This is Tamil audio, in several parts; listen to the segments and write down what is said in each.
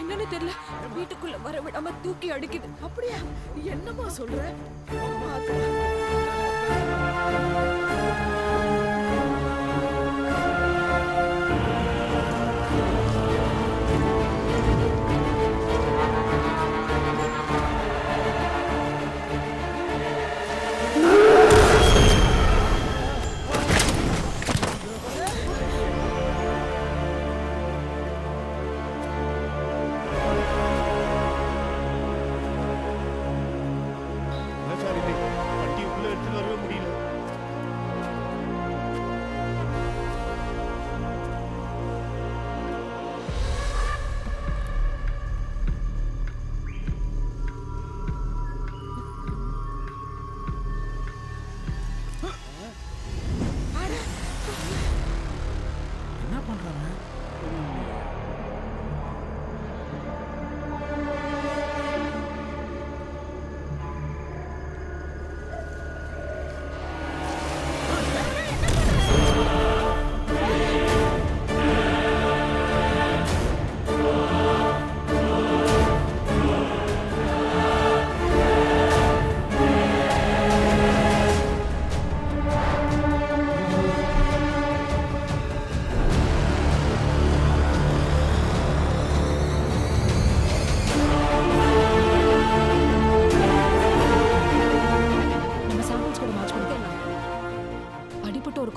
என்னன்னு தெரியல, வீட்டுக்குள்ள வர விடாம தூக்கி அடிக்குது. அப்படியா? என்னம்மா சொல்ற?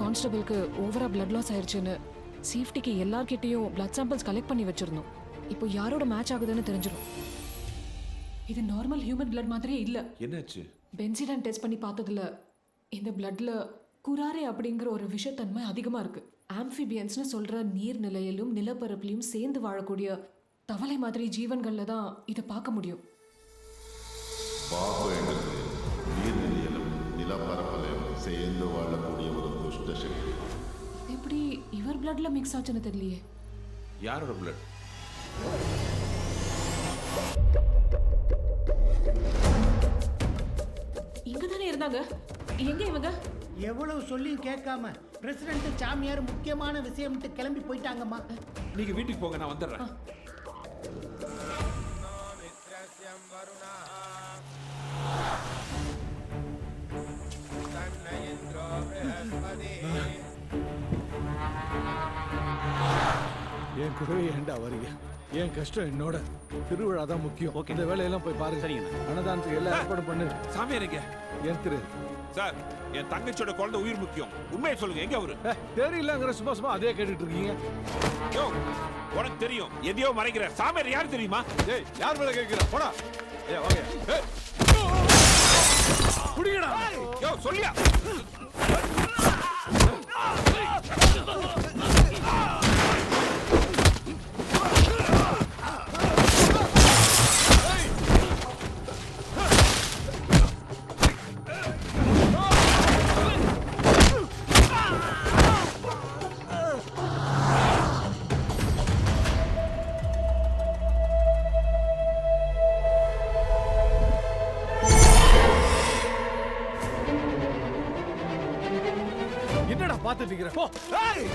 கான்ஸ்டபிளுக்கு ஓவரா பிளட் லாஸ் ஆயிருச்சுன்னு சேஃப்டிக்கு எல்லார்கிட்டயும் பிளட் சாம்பிள்ஸ் கலெக்ட் பண்ணி வச்சிருந்தோம். இப்போ யாரோட மேட்ச் ஆகுதுன்னு தெரிஞ்சிடும். இது நார்மல் ஹியூமன் பிளட் மாதிரியே இல்ல. என்னாச்சு? பென்சிடன் டெஸ்ட் பண்ணி பார்த்ததுல இந்த பிளட்ல குராரே அப்படிங்கிற ஒரு விஷத்தன்மை அதிகமா இருக்கு. ஆம்பிபியன்ஸ்னு சொல்ற நீர்நிலையிலும் நிலப்பரப்புலையும் சேர்ந்து வாழக்கூடிய தவளை மாதிரி ஜீவன்கள்ல தான் இதை பார்க்க முடியும். நீர்நிலையிலும் நிலப்பரப்பிலும் சேர்ந்து வாழக்கூடிய ஒரு துஷ்ட சக்தி. எப்படி இவர் பிளட்ல மிக்ஸ் ஆச்சுன்னு தெரியலையே. யாரோட பிளட்? இங்கதானே இருந்தாங்க. எங்க இவங்க? எவ்வளவு சொல்லியும் கேட்காம பிரசிடென்ட் சாமியார் முக்கியமான விஷயம்ட்டு கிளம்பி போயிட்டாங்கம்மா. நீங்க வீட்டுக்கு போங்க, நான் வந்துடுறேன். என் கூடவே ஏண்டா வரீங்க? என் கஷ்டம் என்னோட. திருவிழா தான் முக்கியம். ஓகே, இந்த வேலையெல்லாம் போய் பாருங்க. சரிங்க. அன்னதானத்துக்கு எல்லாம் ஏற்பாடு பண்ணு. சாமியார் எங்க? ஏன் திரு சார், என் தங்கச்சியோட குழந்தை உயிர் முக்கியம். உண்மையை சொல்லுங்க, எங்க அவரு? தெரியலங்கிற சும்மா சும்மா அதே கேட்டுட்டு இருக்கீங்க. யோ, உனக்கு தெரியும், எதையோ மறைக்கிற. சாமியார் யார் தெரியுமா? ஏய், யார் மேல கேக்குற? போடா. ஏய், வாங்க. ஏய், குடிங்கடா. யோ, சொல்லியா? என்னடா பாத்துட்டு இருக்கற? போ. ஏய்!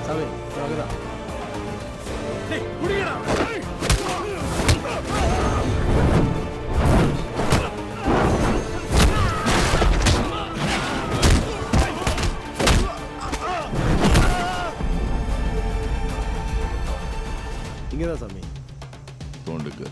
சாமி, வாங்கடா. டேய், குடிங்கடா. இங்கதான் சாமி. தோண்டுக்கு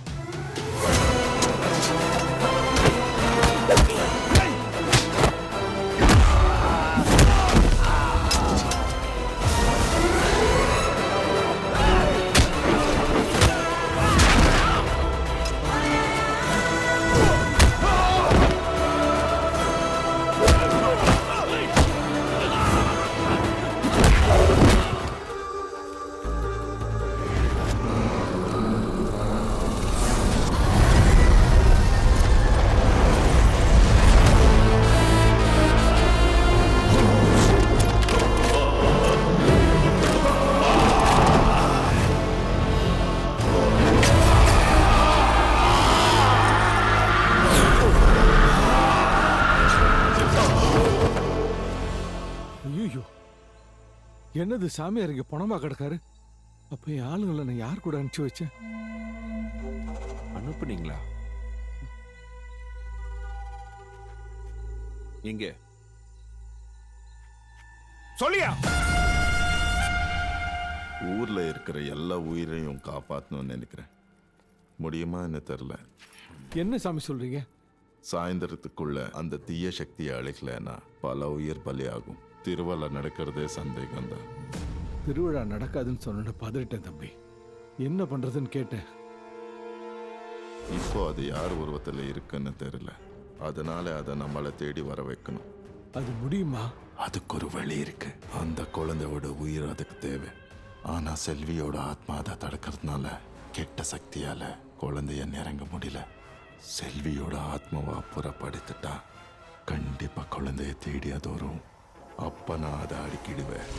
என்னது சாமியார் இங்க பணமா கிடக்காரு? அப்ப என் ஆளுங்களை நான் யார் கூட அனுப்பிச்சு வச்சேன்? அனுப்புனீங்களா? எங்க சொல்லியா? ஊர்ல இருக்கிற எல்லா உயிரையும் காப்பாற்றணும்னு நினைக்கிறேன். முடியுமான்னு தெரியல. என்ன சாமி சொல்றீங்க? சாயந்தரத்துக்குள்ள அந்த தீய சக்தியை அழைக்கலன்னா பல உயிர் பலியாகும். திருவிழா நடக்கிறதே சந்தேகம்தான். திருவிழா நடக்காதுன்னு சொன்ன பதறிட்டேன் தம்பி. என்ன பண்றதுன்னு கேட்டேன். இப்போ அது யார் உருவத்தில் இருக்குன்னு தெரியல. அதனால அதை நம்மளை தேடி வர வைக்கணும். அது முடியுமா? அதுக்கு ஒரு வழி இருக்கு. அந்த குழந்தையோட உயிர் அதுக்கு தேவை. ஆனா செல்வியோட ஆத்மா அதை தடுக்கிறதுனால கெட்ட சக்தியால குழந்தைய நெருங்க முடியல. செல்வியோட ஆத்மாவை அப்புறப்படுத்திட்டா கண்டிப்பா குழந்தைய தேடி அது வரும். அப்ப நான் அதை அடிக்கிடுவேன்.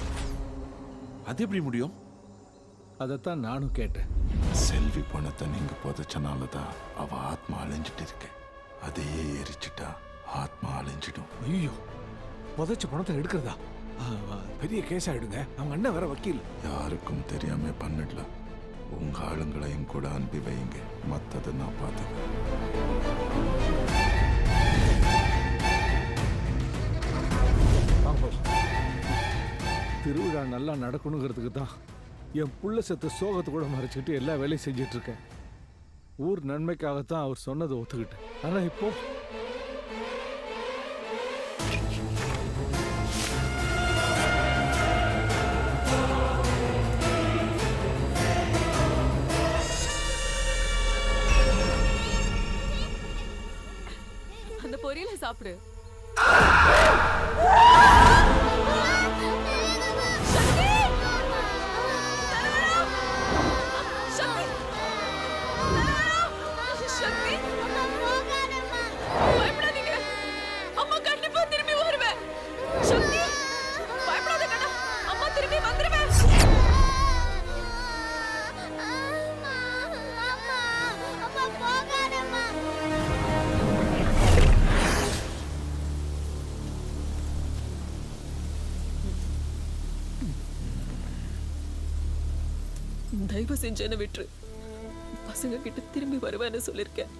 அது எப்படி முடியும்? அதைத்தான் நானும் கேட்டேன். செல்வி பணத்தை நீங்க புதைச்சனால தான் அவ ஆத்மா அழிஞ்சிட்டு இருக்கு. அதையே எரிச்சிட்டா ஆத்மா அழிஞ்சிடும். ஐயோ, புதைச்ச பணத்தை எடுக்கிறதா? பெரிய கேஸ் ஆயிடுங்க. அவங்க அண்ணன் வேற வக்கீல். யாருக்கும் தெரியாம பண்ணிடலாம். உங்க ஆளுங்களையும் கூட அனுப்பி வைங்க. மத்ததை நான் பார்த்துக்கிறேன். திருவிழா நல்லா நடக்கணுங்கிறதுக்கு தான் என் புள்ள செத்த சோகத்தை கூட மறைச்சிக்கிட்டு எல்லா வேலையும் செஞ்சிட்டு இருக்கேன். ஊர் நன்மைக்காகத்தான் அவர் சொன்னதை ஒத்துக்கிட்டேன். ஆனா இப்போ அந்த பொரியலை சாப்பிடு. தயவு செஞ்சேன்னு விட்டுரு. பசங்க கிட்ட திரும்பி வருவேன்னு சொல்லிருக்கேன்.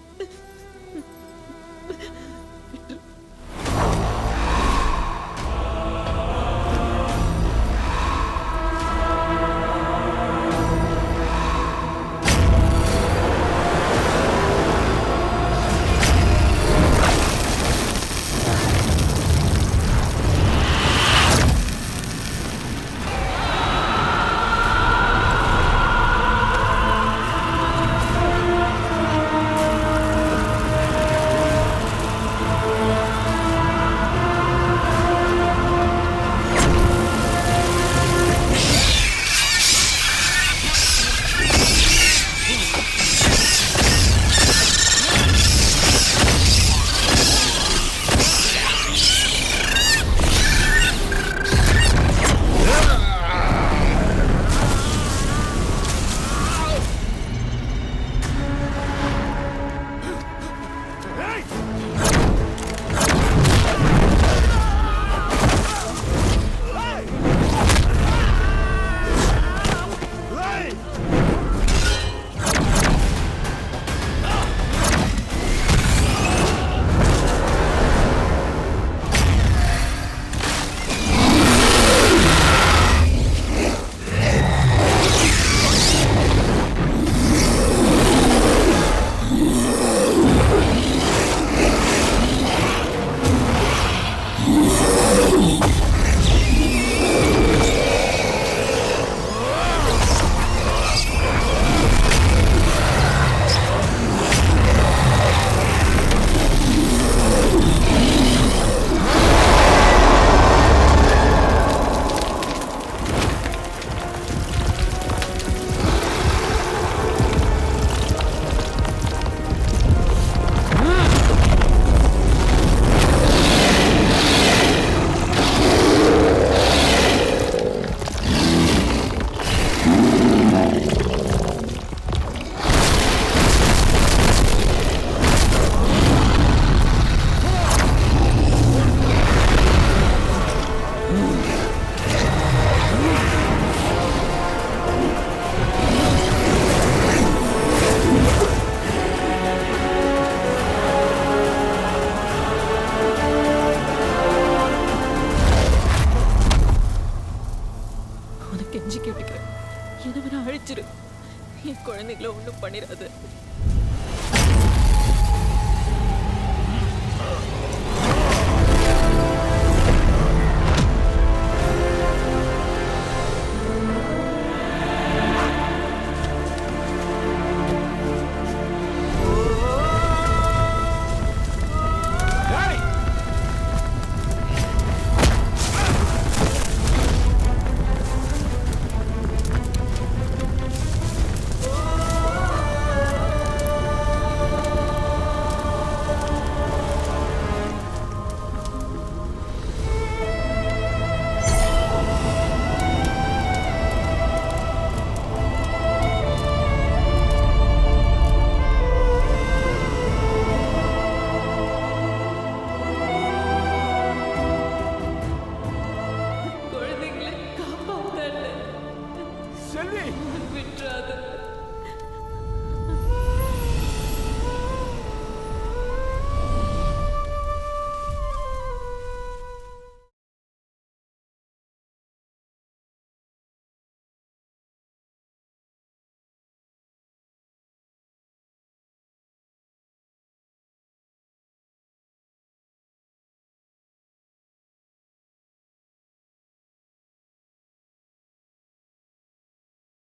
பண்ணிடாத.